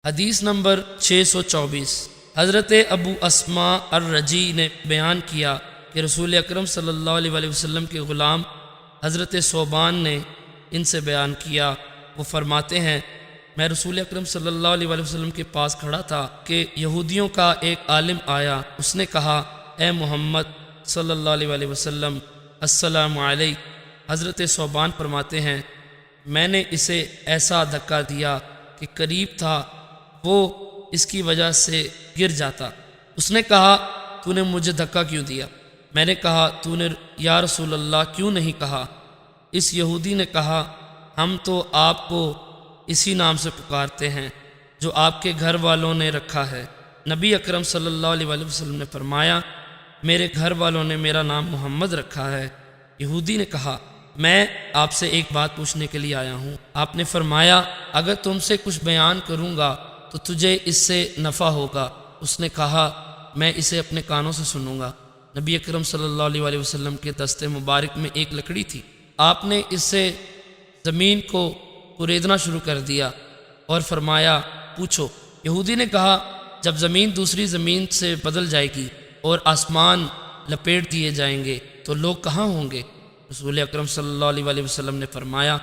حدیث نمبر 624 حضرت ابو اسماء الرجی نے بیان کیا کہ رسول اکرم صلی اللہ علیہ وسلم کے غلام حضرت صوبان نے ان سے بیان کیا۔ وہ فرماتے ہیں میں رسول اکرم صلی اللہ علیہ وسلم کے پاس کھڑا تھا کہ یہودیوں کا ایک عالم آیا۔ اس نے کہا اے محمد صلی اللہ علیہ وسلم السلام علیک۔ حضرت صوبان فرماتے ہیں میں نے اسے ایسا دھکا دیا کہ قریب تھا وہ اس کی وجہ سے گر جاتا۔ اس نے کہا تو نے مجھے دھکا کیوں دیا؟ میں نے کہا تو نے یا رسول اللہ کیوں نہیں کہا؟ اس یہودی نے کہا ہم تو آپ کو اسی نام سے پکارتے ہیں جو آپ کے گھر والوں نے رکھا ہے۔ نبی اکرم صلی اللہ علیہ وسلم نے فرمایا میرے گھر والوں نے میرا نام محمد رکھا ہے۔ یہودی نے کہا میں آپ سے ایک بات پوچھنے کے لیے آیا ہوں۔ آپ نے فرمایا اگر تم سے کچھ بیان کروں گا تو تجھے اس سے نفع ہوگا۔ اس نے کہا میں اسے اپنے کانوں سے سنوں گا۔ نبی اکرم صلی اللہ علیہ وسلم کے دست مبارک میں ایک لکڑی تھی۔ آپ نے اس سے زمین کو کریدنا شروع کر دیا اور فرمایا پوچھو۔ یہودی نے کہا جب زمین دوسری زمین سے بدل جائے گی اور آسمان لپیٹ دیے جائیں گے تو لوگ کہاں ہوں گے؟ رسول اکرم صلی اللہ علیہ وسلم نے فرمایا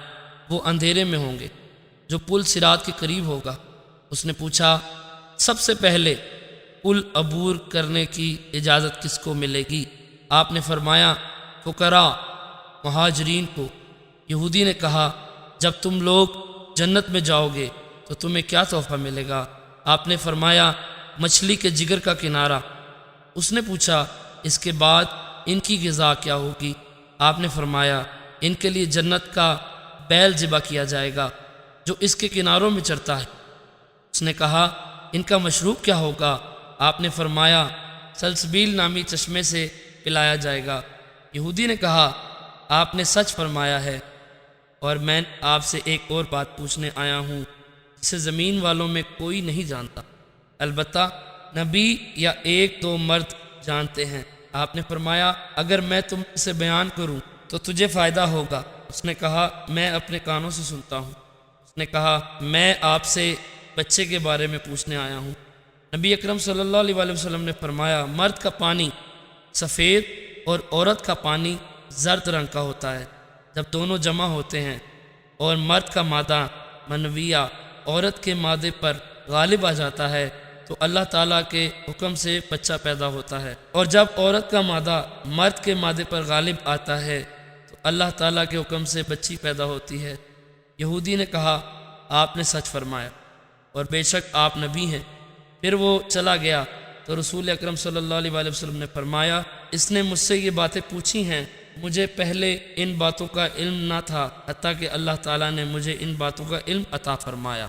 وہ اندھیرے میں ہوں گے جو پل صراط کے قریب ہوگا۔ اس نے پوچھا سب سے پہلے پل عبور کرنے کی اجازت کس کو ملے گی؟ آپ نے فرمایا فقراء مہاجرین کو۔ یہودی نے کہا جب تم لوگ جنت میں جاؤ گے تو تمہیں کیا تحفہ ملے گا؟ آپ نے فرمایا مچھلی کے جگر کا کنارہ۔ اس نے پوچھا اس کے بعد ان کی غذا کیا ہوگی؟ آپ نے فرمایا ان کے لیے جنت کا بیل ذبح کیا جائے گا جو اس کے کناروں میں چرتا ہے۔ اس نے کہا ان کا مشروب کیا ہوگا؟ آپ نے فرمایا سلسبیل نامی چشمے سے پلایا جائے گا۔ یہودی نے کہا آپ نے سچ فرمایا ہے اور میں آپ سے ایک اور بات پوچھنے آیا ہوں جسے زمین والوں میں کوئی نہیں جانتا، البتہ نبی یا ایک دو مرد جانتے ہیں۔ آپ نے فرمایا اگر میں تم سے بیان کروں تو تجھے فائدہ ہوگا؟ اس نے کہا میں اپنے کانوں سے سنتا ہوں۔ اس نے کہا میں آپ سے بچے کے بارے میں پوچھنے آیا ہوں۔ نبی اکرم صلی اللہ علیہ وسلم نے فرمایا مرد کا پانی سفید اور عورت کا پانی زرد رنگ کا ہوتا ہے۔ جب دونوں جمع ہوتے ہیں اور مرد کا مادہ منویہ عورت کے مادے پر غالب آ جاتا ہے تو اللہ تعالیٰ کے حکم سے بچہ پیدا ہوتا ہے، اور جب عورت کا مادہ مرد کے مادے پر غالب آتا ہے تو اللہ تعالیٰ کے حکم سے بچی پیدا ہوتی ہے۔ یہودی نے کہا آپ نے سچ فرمایا اور بے شک آپ نبی ہیں۔ پھر وہ چلا گیا تو رسول اکرم صلی اللہ علیہ وسلم نے فرمایا اس نے مجھ سے یہ باتیں پوچھی ہیں، مجھے پہلے ان باتوں کا علم نہ تھا حتیٰ کہ اللہ تعالیٰ نے مجھے ان باتوں کا علم عطا فرمایا۔